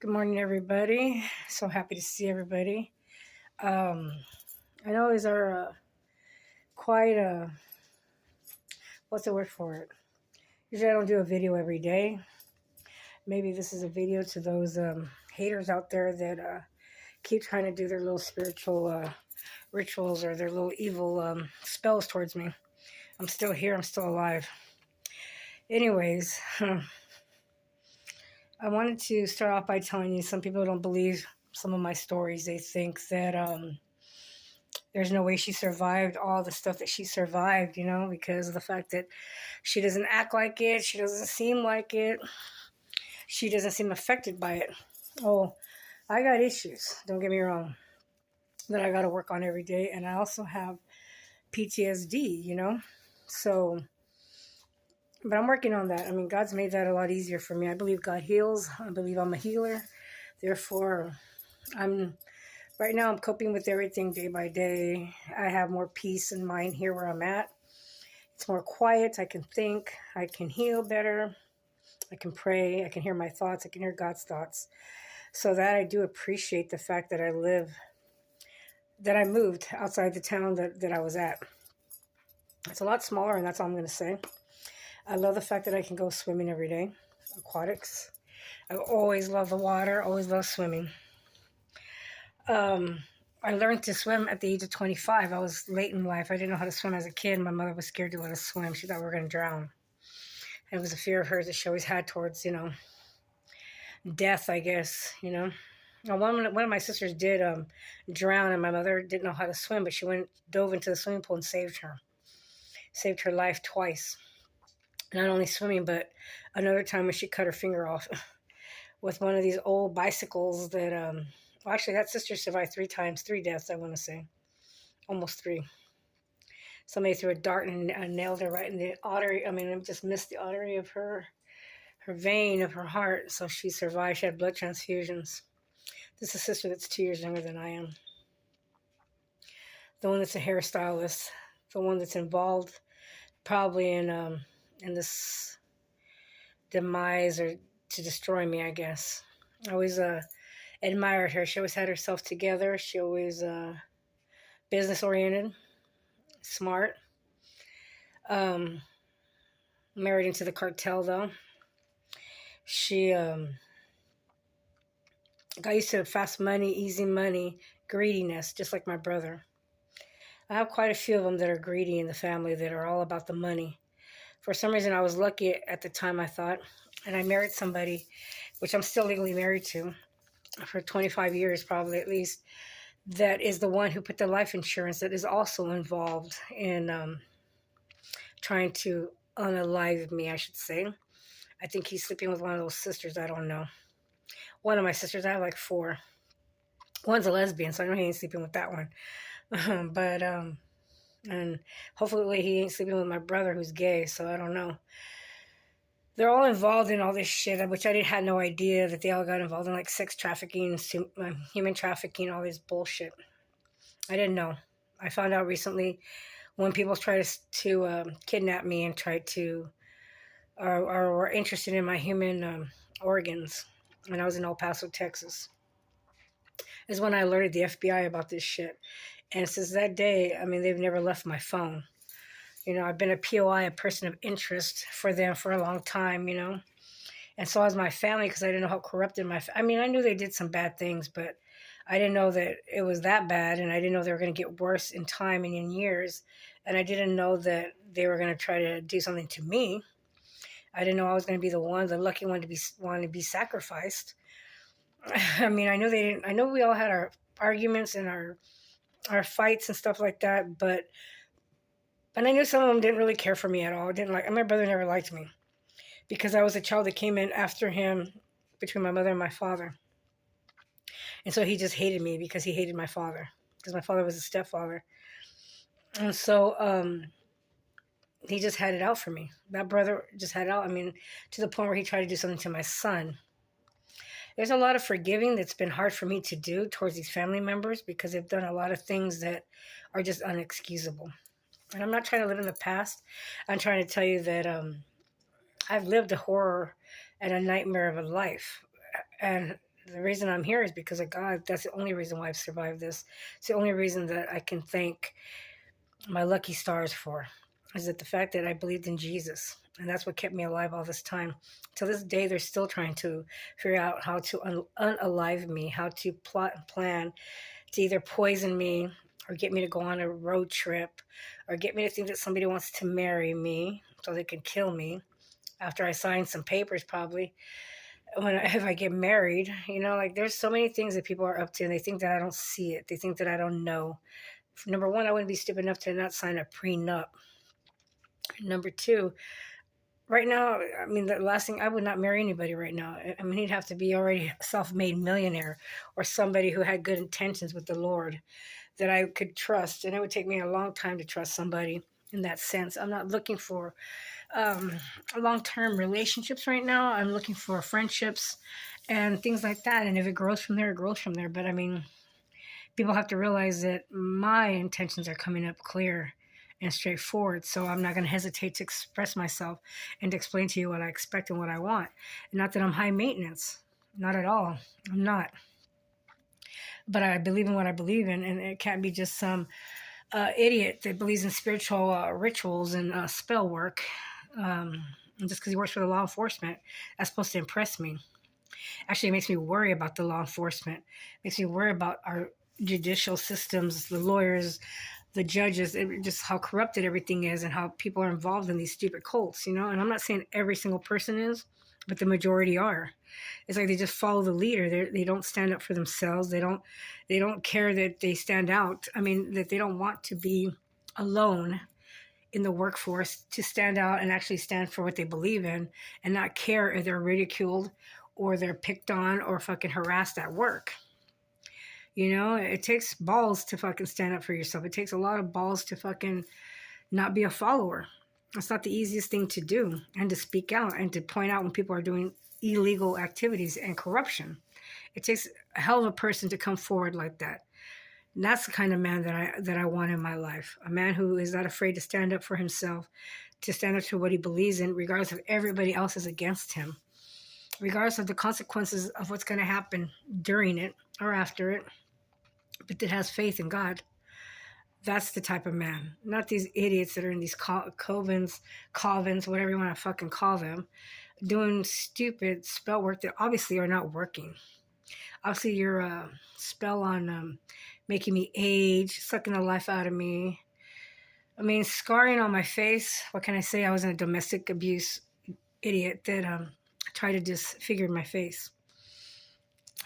Good morning, everybody. So happy to see everybody. Um, I know these are quite what's the word for it? Usually I don't do a video every day. Maybe this is a video to those haters out there that keep trying to do their little spiritual rituals or their little evil spells towards me. I'm still here. I'm still alive. Anyways, I wanted to start off by telling you some people don't believe some of my stories. They think that there's no way she survived all the stuff that she survived, because of the fact that she doesn't act like it, she doesn't seem like it, she doesn't seem affected by it. Oh, I got issues, don't get me wrong, that I got to work on every day, and I also have PTSD. So, but I'm working on that. I mean, God's made that a lot easier for me. I believe God heals. I believe I'm a healer. Therefore, right now I'm coping with everything day by day. I have more peace in mind here where I'm at. It's more quiet. I can think. I can heal better. I can pray. I can hear my thoughts. I can hear God's thoughts. So that I do appreciate the fact that I moved outside the town that I was at. It's a lot smaller, and that's all I'm going to say. I love the fact that I can go swimming every day. Aquatics. I always love the water. Always love swimming. I learned to swim at the age of 25. I was late in life. I didn't know how to swim as a kid. My mother was scared to let us swim. She thought we were going to drown. And it was a fear of hers that she always had towards, death, I guess, Now, one of my sisters did drown, and my mother didn't know how to swim, but she dove into the swimming pool and saved her life twice. Not only swimming, but another time when she cut her finger off with one of these old bicycles that, well, actually, that sister survived 3 deaths, I want to say. Almost 3. Somebody threw a dart and nailed her right in the artery. I mean, it just missed the artery of her vein of her heart. So she survived. She had blood transfusions. This is a sister that's 2 years younger than I am. The one that's a hairstylist. The one that's involved probably in this demise or to destroy me, I guess. I always admired her. She always had herself together. She always business-oriented, smart. Married into the cartel, though. She got used to fast money, easy money, greediness, just like my brother. I have quite a few of them that are greedy in the family that are all about the money. For some reason, I was lucky at the time, I thought, and I married somebody, which I'm still legally married to for 25 years, probably at least, that is the one who put the life insurance that is also involved in trying to unalive me, I should say. I think he's sleeping with one of those sisters. I don't know. One of my sisters. I have like 4. One's a lesbian, so I know he ain't sleeping with that one. And hopefully he ain't sleeping with my brother who's gay, so I don't know. They're all involved in all this shit, which I had no idea that they all got involved in, like sex trafficking, human trafficking, all this bullshit. I didn't know. I found out recently when people try to kidnap me and try to, or were interested in my human organs when I was in El Paso, Texas, is when I alerted the FBI about this shit. And since that day, I mean, they've never left my phone. I've been a POI, a person of interest for them for a long time, And so has my family, because I didn't know how corrupted I knew they did some bad things, but I didn't know that it was that bad, and I didn't know they were going to get worse in time and in years. And I didn't know that they were going to try to do something to me. I didn't know I was going to be the lucky one to be sacrificed. I mean, I know we all had our arguments and our fights and stuff like that, and I knew some of them didn't really care for me at all. My brother never liked me because I was a child that came in after him between my mother and my father. And so he just hated me because he hated my father, because my father was a stepfather. And so he just had it out for me. That brother just had it out. I mean, to the point where he tried to do something to my son. There's a lot of forgiving that's been hard for me to do towards these family members because they've done a lot of things that are just unexcusable. And I'm not trying to live in the past. I'm trying to tell you that I've lived a horror and a nightmare of a life. And The reason I'm here is because of God. That's the only reason why I've survived this. It's the only reason that I can thank my lucky stars for, is that the fact that I believed in Jesus. And that's what kept me alive all this time. To this day, they're still trying to figure out how to unalive me, how to plot and plan to either poison me or get me to go on a road trip or get me to think that somebody wants to marry me so they can kill me after I sign some papers, probably if I get married. Like, there's so many things that people are up to, and they think that I don't see it. They think that I don't know. Number one, I wouldn't be stupid enough to not sign a prenup. Number two, right now, I mean, the last thing, I would not marry anybody right now. I mean, he'd have to be already a self-made millionaire or somebody who had good intentions with the Lord that I could trust. And it would take me a long time to trust somebody in that sense. I'm not looking for long-term relationships right now. I'm looking for friendships and things like that. And if it grows from there, it grows from there. But I mean, people have to realize that my intentions are coming up clear and straightforward. So I'm not going to hesitate to express myself and to explain to you what I expect and what I want. And not that I'm high maintenance. Not at all. I'm not. But I believe in what I believe in, and it can't be just some idiot that believes in spiritual rituals and spell work. Just because he works for the law enforcement, that's supposed to impress me. Actually, it makes me worry about the law enforcement. It makes me worry about our judicial systems, the lawyers, the judges, just how corrupted everything is and how people are involved in these stupid cults, And I'm not saying every single person is, but the majority are. It's like they just follow the leader. They don't stand up for themselves. They don't care that they stand out. I mean, that they don't want to be alone in the workforce, to stand out and actually stand for what they believe in and not care if they're ridiculed or they're picked on or fucking harassed at work. It takes balls to fucking stand up for yourself. It takes a lot of balls to fucking not be a follower. It's not the easiest thing to do, and to speak out and to point out when people are doing illegal activities and corruption. It takes a hell of a person to come forward like that. And that's the kind of man that I want in my life. A man who is not afraid to stand up for himself, to stand up for what he believes in, regardless of everybody else is against him, regardless of the consequences of what's going to happen during it or after it, but that has faith in God. That's the type of man. Not these idiots that are in these covens, whatever you want to fucking call them, doing stupid spell work that obviously are not working. Obviously, your spell on making me age, sucking the life out of me. I mean, scarring on my face. What can I say? I was in a domestic abuse idiot that tried to disfigure my face.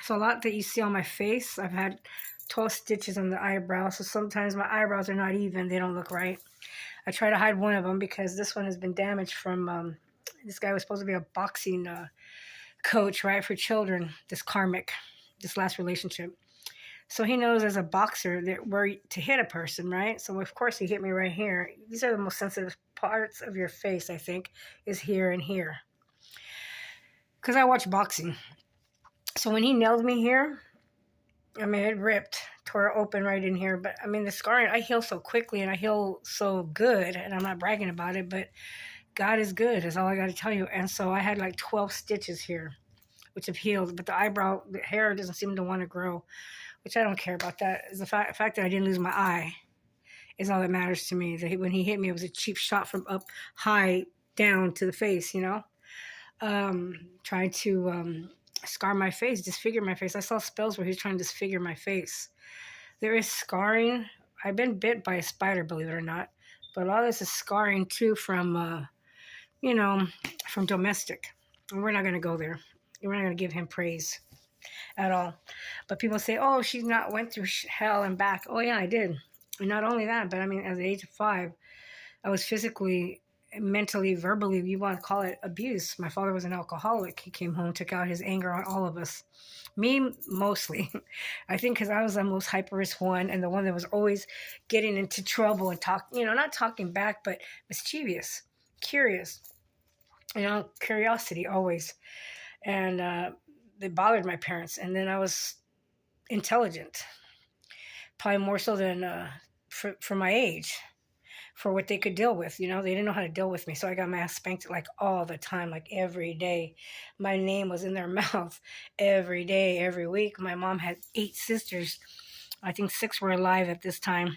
So a lot that you see on my face, I've had 12 stitches on the eyebrow. So sometimes my eyebrows are not even. They don't look right. I try to hide one of them because this one has been damaged from, this guy was supposed to be a boxing coach, right, for children, this last relationship. So he knows as a boxer that where to hit a person, right? So of course he hit me right here. These are the most sensitive parts of your face, I think, is here and here. Because I watch boxing. So when he nailed me here, I mean, it ripped, tore open right in here. But I mean, the scarring, I heal so quickly and I heal so good. And I'm not bragging about it, but God is good, is all I got to tell you. And so I had like 12 stitches here, which have healed. But the hair doesn't seem to want to grow, which I don't care about that. Is the fact that I didn't lose my eye is all that matters to me. That when he hit me, it was a cheap shot from up high down to the face, trying to scar my face, disfigure my face. I saw spells where he was trying to disfigure my face. There is scarring. I've been bit by a spider, believe it or not. But a lot of this is scarring too from, from domestic. And we're not going to go there. We're not going to give him praise at all. But people say, oh, she's not went through hell and back. Oh, yeah, I did. And not only that, but I mean, at the age of 5, I was physically, mentally, verbally, you want to call it abuse. My father was an alcoholic. He came home, took out his anger on all of us. Me, mostly. I think because I was the most hyperist one and the one that was always getting into trouble and not talking back, but mischievous, curious, curiosity always. And it bothered my parents. And then I was intelligent, probably more so than for my age. for what they could deal with. You know, they didn't know how to deal with me. So I got my ass spanked like all the time, like every day. My name was in their mouth every day, every week. My mom had 8 sisters. I think 6 were alive at this time.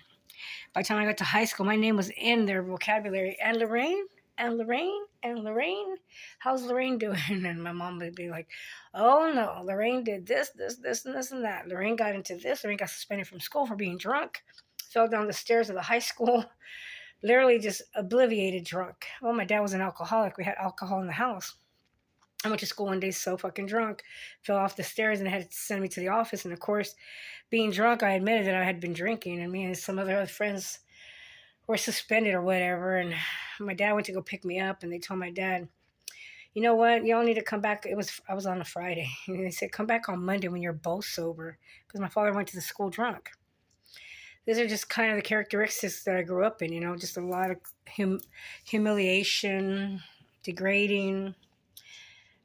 By the time I got to high school, my name was in their vocabulary. And Lorraine, and Lorraine, and Lorraine, how's Lorraine doing? And my mom would be like, oh no, Lorraine did this, this, this, and this, and that. Lorraine got into this. Lorraine got suspended from school for being drunk. Fell down the stairs of the high school. Literally just obliviated drunk. Well, my dad was an alcoholic. We had alcohol in the house. I went to school one day so fucking drunk, fell off the stairs and they had to send me to the office. And of course, being drunk, I admitted that I had been drinking. And me and some other friends were suspended or whatever. And my dad went to go pick me up and they told my dad, you know what, y'all need to come back. I was on a Friday. And they said, come back on Monday when you're both sober. Because my father went to the school drunk. These are just kind of the characteristics that I grew up in, you know, just a lot of humiliation, degrading.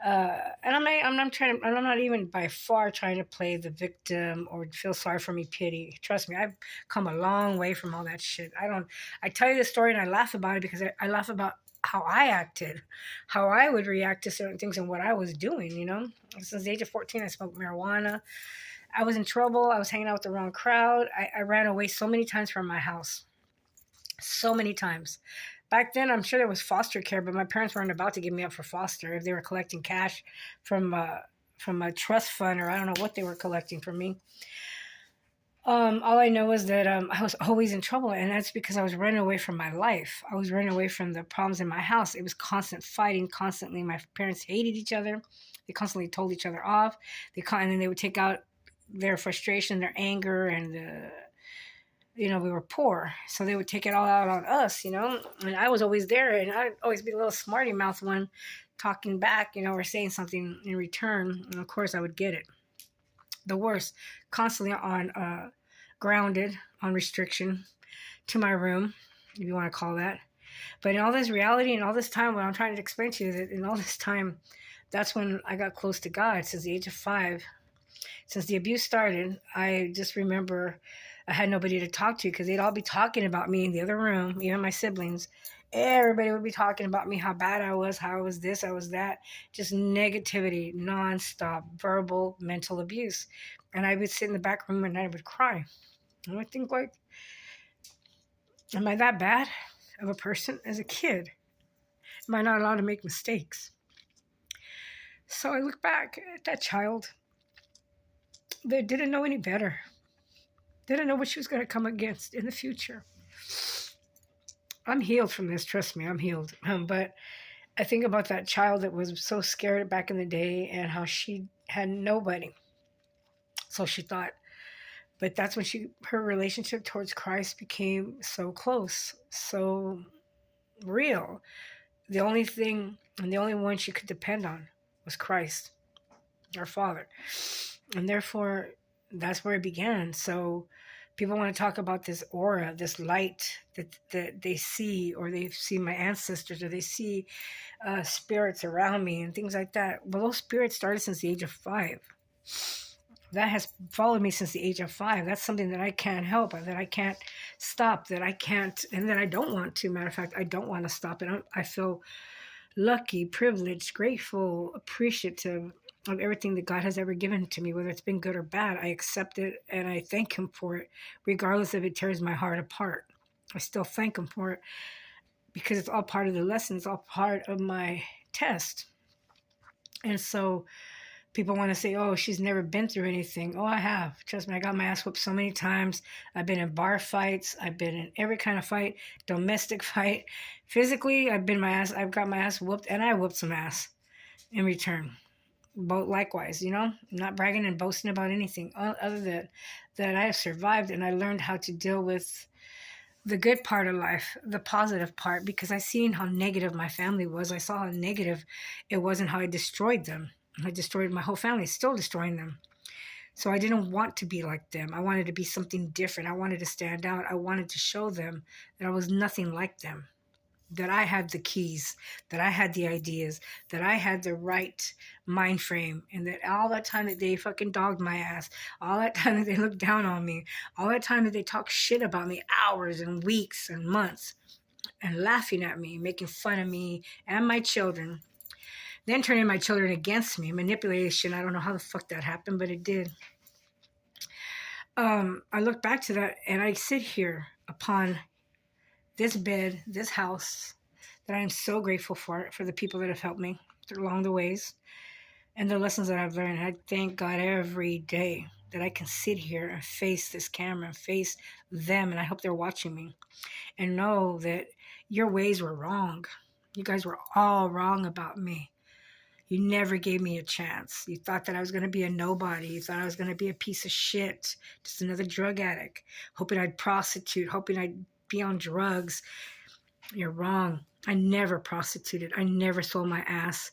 And I'm not even by far trying to play the victim or feel sorry for me, pity. Trust me, I've come a long way from all that shit. I tell you this story and I laugh about it because I laugh about how I acted, how I would react to certain things and what I was doing, you know. Since the age of 14, I smoked marijuana. I was in trouble. I was hanging out with the wrong crowd. I ran away so many times from my house. So many times. Back then, I'm sure there was foster care, but my parents weren't about to give me up for foster. If they were collecting cash from a trust fund, or I don't know what they were collecting from me. All I know is that I was always in trouble, and that's because I was running away from my life. I was running away from the problems in my house. It was constant fighting, constantly. My parents hated each other. They constantly told each other off. And then they would take out their frustration, their anger, and we were poor, so they would take it all out on us, you know. And I was always there, and I'd always be a little smarty mouth one, talking back, you know, or saying something in return. And of course, I would get it. The worst, constantly on grounded, on restriction, to my room, if you want to call that. But in all this reality and all this time, what I'm trying to explain to you, that in all this time, that's when I got close to God, since the age of 5. Since the abuse started, I just remember I had nobody to talk to because they'd all be talking about me in the other room, even my siblings. Everybody would be talking about me, how bad I was, how I was this, I was that. Just negativity, nonstop, verbal, mental abuse. And I would sit in the back room and I would cry. And I would think, like, am I that bad of a person as a kid? Am I not allowed to make mistakes? So I look back at that child that didn't know any better. Didn't know what she was going to come against in the future. I'm healed from this, trust me, I'm healed. But I think about that child that was so scared back in the day and how she had nobody. So she thought. But that's when her relationship towards Christ became so close, so real. The only thing and the only one she could depend on was Christ, our Father. And therefore, that's where it began. So people want to talk about this aura, this light that they see, or they see my ancestors, or they see spirits around me and things like that. Well, those spirits started since the age of 5. That has followed me since the age of 5. That's something that I can't help, that I can't stop, that I can't, and that I don't want to. Matter of fact, I don't want to stop it. I feel lucky, privileged, grateful, appreciative of everything that God has ever given to me, whether it's been good or bad. I accept it and I thank Him for it, regardless if it tears my heart apart. I still thank Him for it because it's all part of the lesson. It's all part of my test. And so people want to say, oh, she's never been through anything. Oh, I have. Trust me, I got my ass whooped so many times. I've been in bar fights. I've been in every kind of fight, domestic fight. Physically, I've got my ass whooped, and I whooped some ass in return. Both likewise, you know, I'm not bragging and boasting about anything other than that I have survived, and I learned how to deal with the good part of life, the positive part, because I seen how negative my family was. I saw how negative it was and how I destroyed them. I destroyed my whole family, still destroying them. So I didn't want to be like them. I wanted to be something different. I wanted to stand out. I wanted to show them that I was nothing like them, that I had the keys, that I had the ideas, that I had the right mind frame, and that all that time that they fucking dogged my ass, all that time that they looked down on me, all that time that they talked shit about me, hours and weeks and months, and laughing at me, making fun of me and my children, then turning my children against me. Manipulation. I don't know how the fuck that happened, but it did. I look back to that and I sit here upon this bed, this house that I am so grateful for the people that have helped me along the ways and the lessons that I've learned. I thank God every day that I can sit here and face this camera and face them, and I hope they're watching me and know that your ways were wrong. You guys were all wrong about me. You never gave me a chance. You thought that I was going to be a nobody. You thought I was going to be a piece of shit, just another drug addict, hoping I'd prostitute, hoping I'd be on drugs. You're wrong. I never prostituted. I never sold my ass,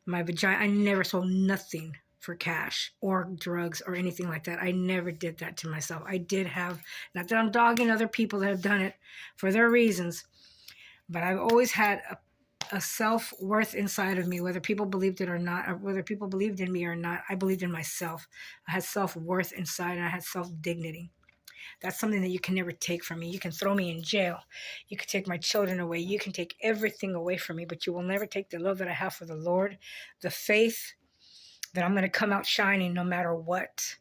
my vagina. I never sold nothing for cash or drugs or anything like that. I never did that to myself. I did have, not that I'm dogging other people that have done it for their reasons, but I've always had a self-worth inside of me, whether people believed it or not, or whether people believed in me or not. I believed in myself. I had self-worth inside, and I had self-dignity. That's something that you can never take from me. You can throw me in jail. You can take my children away. You can take everything away from me, but you will never take the love that I have for the Lord, the faith that I'm going to come out shining no matter what.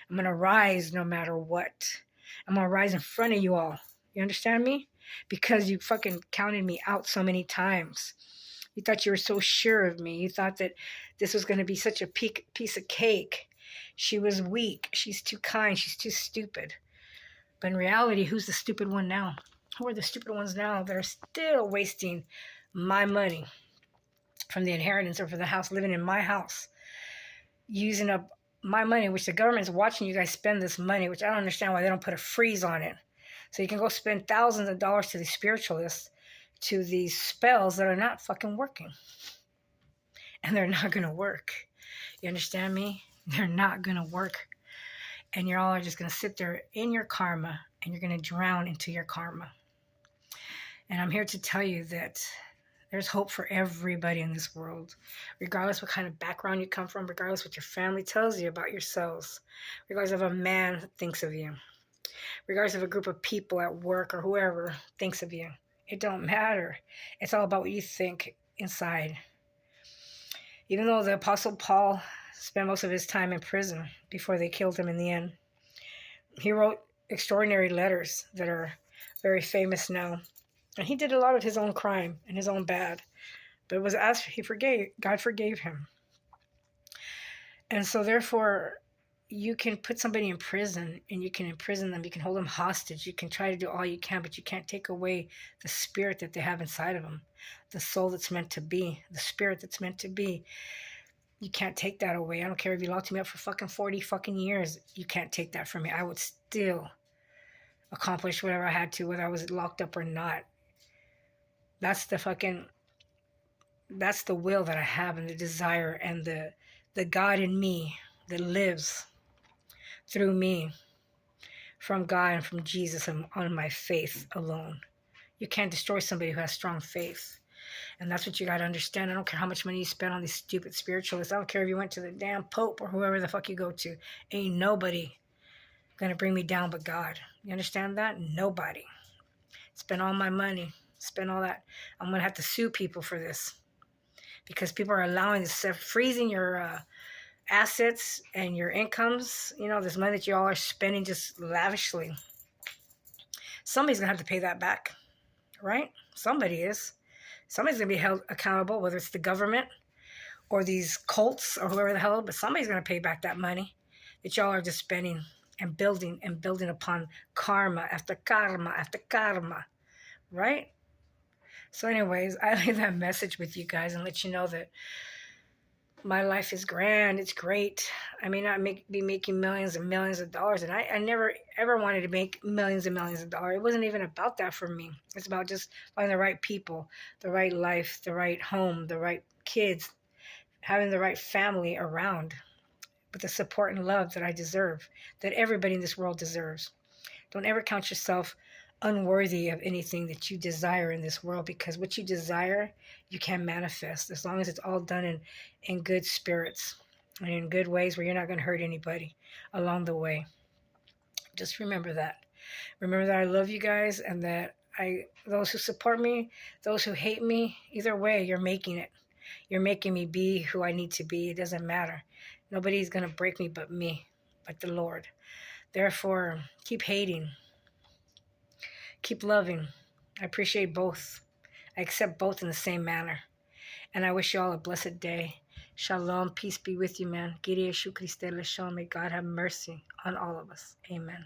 I'm going to rise no matter what. I'm going to rise in front of you all. You understand me? Because you fucking counted me out so many times. You thought you were so sure of me. You thought that this was going to be such a piece of cake. She was weak. She's too kind. She's too stupid. But in reality, who's the stupid one now? Who are the stupid ones now that are still wasting my money from the inheritance or for the house, living in my house, using up my money, which the government's watching you guys spend this money, which I don't understand why they don't put a freeze on it. So you can go spend thousands of dollars to these spiritualists, to these spells that are not fucking working. And they're not going to work. You understand me? They're not going to work. And you're all just going to sit there in your karma, and you're going to drown into your karma. And I'm here to tell you that there's hope for everybody in this world, regardless what kind of background you come from, regardless what your family tells you about yourselves, regardless of a man thinks of you, regardless of a group of people at work or whoever thinks of you. It don't matter. It's all about what you think inside. Even though the Apostle Paul spent most of his time in prison before they killed him in the end, he wrote extraordinary letters that are very famous now. And he did a lot of his own crime and his own bad. But it was as God forgave him. And so therefore, you can put somebody in prison and you can imprison them. You can hold them hostage. You can try to do all you can, but you can't take away the spirit that they have inside of them, the soul that's meant to be, the spirit that's meant to be. You can't take that away. I don't care if you locked me up for fucking 40 fucking years. You can't take that from me. I would still accomplish whatever I had to, whether I was locked up or not. That's the will that I have, and the desire, and the God in me that lives through me, from God and from Jesus, and on my faith alone. You can't destroy somebody who has strong faith. And that's what you got to understand. I don't care how much money you spend on these stupid spiritualists. I don't care if you went to the damn Pope or whoever the fuck you go to. Ain't nobody going to bring me down but God. You understand that? Nobody. Spend all my money. Spend all that. I'm going to have to sue people for this. Because people are allowing this, freezing your assets and your incomes, this money that you all are spending just lavishly. Somebody's going to have to pay that back, right? Somebody is. Somebody's going to be held accountable, whether it's the government or these cults or whoever the hell, but somebody's going to pay back that money that y'all are just spending and building upon karma after karma after karma, right? So anyways, I leave that message with you guys and let you know that my life is grand. It's great. I may not be making millions and millions of dollars. And I never, ever wanted to make millions and millions of dollars. It wasn't even about that for me. It's about just finding the right people, the right life, the right home, the right kids, having the right family around with the support and love that I deserve, that everybody in this world deserves. Don't ever count yourself unworthy of anything that you desire in this world, because what you desire, you can manifest, as long as it's all done in good spirits and in good ways where you're not going to hurt anybody along the way. Just remember that. Remember that I love you guys, and that those who support me, those who hate me, either way, you're making it. You're making me be who I need to be. It doesn't matter. Nobody's going to break me but me, but the Lord. Therefore, keep hating. Keep loving. I appreciate both. I accept both in the same manner. And I wish you all a blessed day. Shalom. Peace be with you, man. Kyrie Yeshu Christe Leshon. May God have mercy on all of us. Amen.